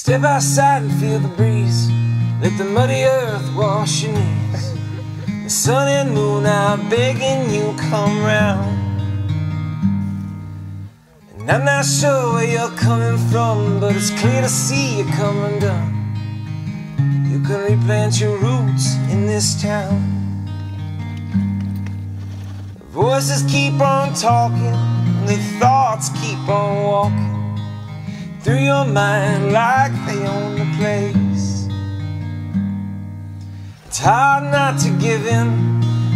Step outside and feel the breeze. Let the muddy earth wash your knees. The sun and moon are begging you come round. And I'm not sure where you're coming from, but it's clear to see you come undone. You can replant your roots in this town. The voices keep on talking, and the thoughts keep on walking through your mind like they own the place. It's hard not to give in,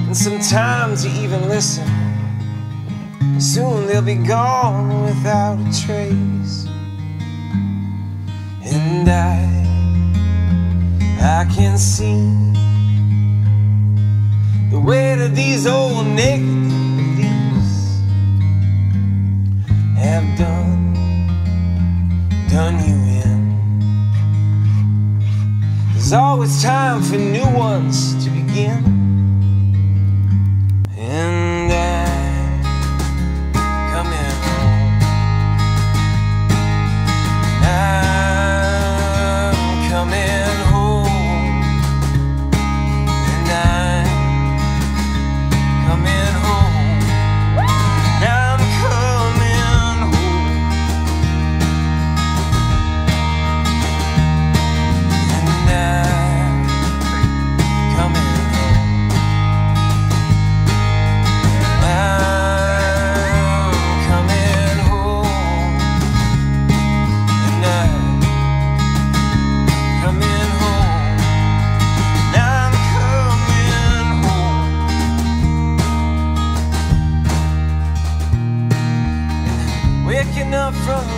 and sometimes you even listen. Soon they'll be gone without a trace. And I can see the weight of these old negative beliefs have done you in. There's always time for new ones to begin. And come in home. I'm coming home. And I'm coming home. I'm coming home. And I'm coming home. I'm coming home. And I'm coming home. I'm coming home. Waking up from the